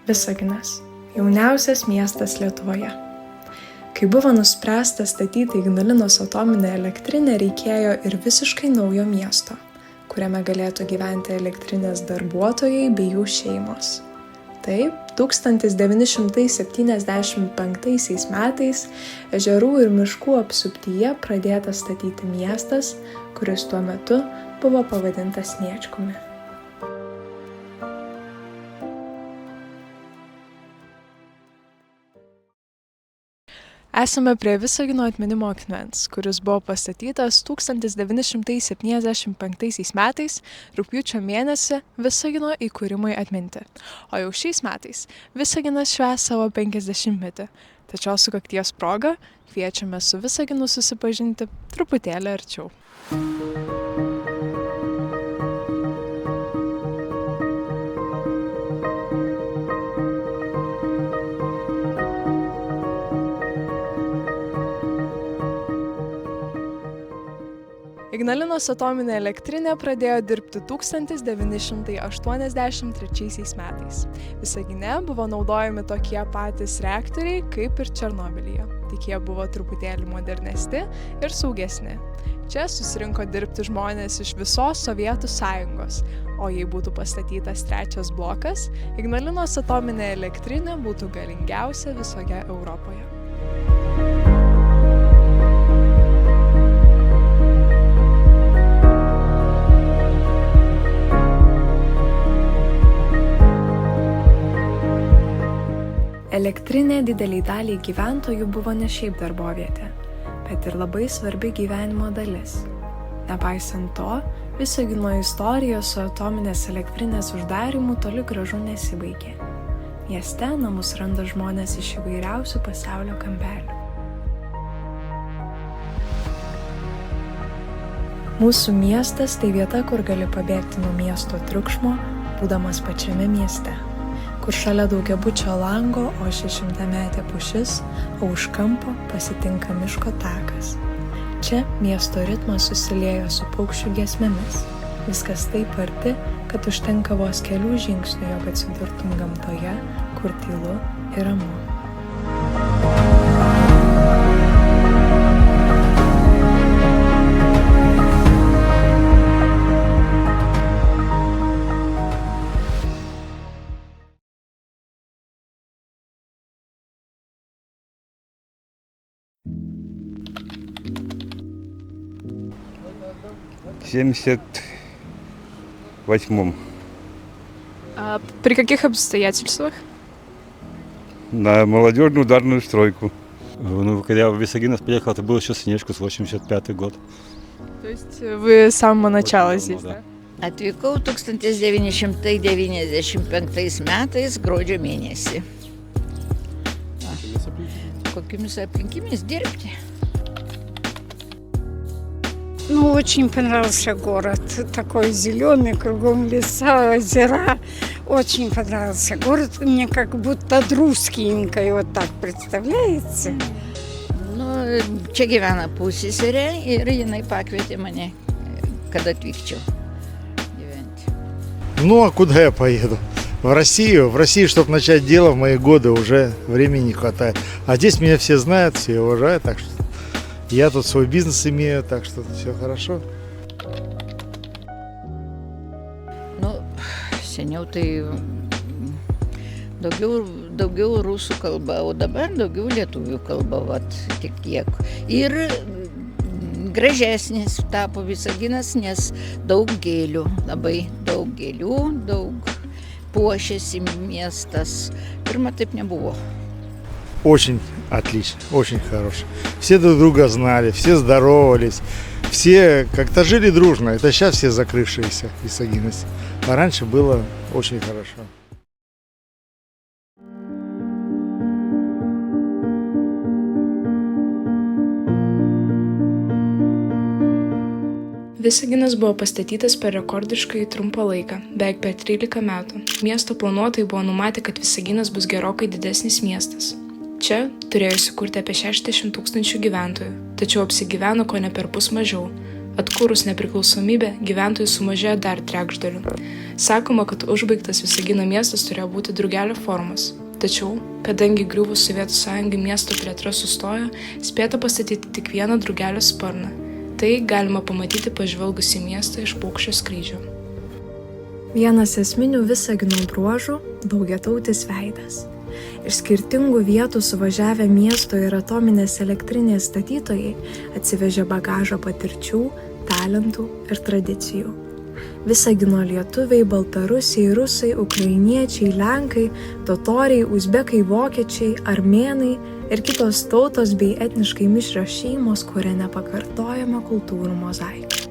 Visaginas – jauniausias miestas Lietuvoje. Kai buvo nuspręsta statyti Ignalinos atominę elektrinę, reikėjo ir visiškai naujo miesto, kuriame galėtų gyventi elektrinės darbuotojai bei jų šeimos. Taip, 1975 metais ežerų ir miškų apsuptyje pradėtas statyti miestas, kuris tuo metu buvo pavadintas Sniečkumi. Esame prie Visagino atminimo akmens, kuris buvo pastatytas 1975 metais rugpjūčio mėnesį Visagino įkūrimui atminti. O jau šiais metais Visaginas švęs savo 50-metį. Tačiau sukakties proga kviečiame su Visaginu susipažinti truputėlį arčiau. Ignalinos atominė elektrinė pradėjo dirbti 1983 metais. Visagine buvo naudojami tokie patys reaktoriai kaip ir Černobylyje, tik jie buvo truputėlį modernesni ir saugesni. Čia susirinko dirbti žmonės iš visos Sovietų Sąjungos, o jei būtų pastatytas trečias blokas, Ignalinos atominė elektrinė būtų galingiausia visoje Europoje. Elektrinė dideliai daliai gyventojų buvo ne šiaip darbovietė, bet ir labai svarbi gyvenimo dalis. Nepaisant to, Visagino istorija su atominės elektrinės uždarymu toli gražu nesibaigė. Mieste namus randa žmonės iš įvairiausių pasaulio kampelių. Mūsų miestas tai vieta, kur gali pabėgti nuo miesto triukšmo, būdamas pačiame mieste, kur šalia daugiabučio lango ošia šimtametė pušis, o už kampo pasitinka miško takas. Čia miesto ritmas susiliejo su paukščių giesmėmis. Viskas taip arti, kad užtenka vos kelių žingsnių, jog atsidurtum gamtoje, kur tylu ir ramu. В 78-м. А при каких обстоятельствах? На молодежную ударную стройку. Ну, когда в Висагинов приехал, это был еще Снежку, 85 год. То есть вы с самого начала здесь, да? Atvykau 1995 metais gruodžio mėnesį. Kokiamis aplinkybėmis dirbti? Ну, очень понравился город. Такой зеленый, кругом леса, озера. Очень понравился город. Мне как будто друскинкой вот так представляется. Nu, čia gyvena pusseserė ir jinai pakvietė mane, kad atvykčiau gyventi. Ну, а куда я поеду? В Россию. В России, чтобы начать дело, в мои годы уже времени не хватает. А здесь меня все знают, все уважают, так что я тут свой бизнес имею, так что все хорошо. Nu, seniau tai daugiau rusų kalba, o dabar daugiau lietuvių kalba, vat tik tiek. Ir gražesnis tapo Visaginas, nes daug gėlių, labai daug gėlių, daug puošiasi miestas. Pirma taip nebuvo. Очень отлично, очень хорошо. Все друг друга знали, все здоровались, все как-то жили дружно. Это сейчас все закрывшиеся висагинцы. А раньше было очень хорошо. Visaginas buvo pastatytas per rekordiškai trumpą laiką, beveik per 13 metų. Miesto planuotojai buvo numatę, kad Visaginas bus gerokai didesnis miestas. Čia turėjo įsikurti apie 60 000 gyventojų, tačiau apsigyveno ko ne perpus mažiau. Atkūrus nepriklausomybę, gyventojų sumažėjo dar trečdaliu. Sakoma, kad užbaigtas Visagino miestas turėjo būti drugelio formos. Tačiau, kadangi griuvus Sovietų sąjungai miesto plėtra sustojo, spėta pastatyti tik vieną drugelio sparną. Tai galima pamatyti pažvelgus į miestą iš paukščio skrydžio. Vienas esminių Visagino bruožų – daugiatautis veidas. Iš skirtingų vietų suvažiavę miesto ir atominės elektrinės statytojai atsivežė bagažą patirčių, talentų ir tradicijų. Visagino lietuviai, baltarusiai, rusai, ukrainiečiai, lenkai, totoriai, uzbekai, vokiečiai, armėnai ir kitos tautos bei etniškai mišrios šeimos kuria nepakartojamą kultūrų mozaiką.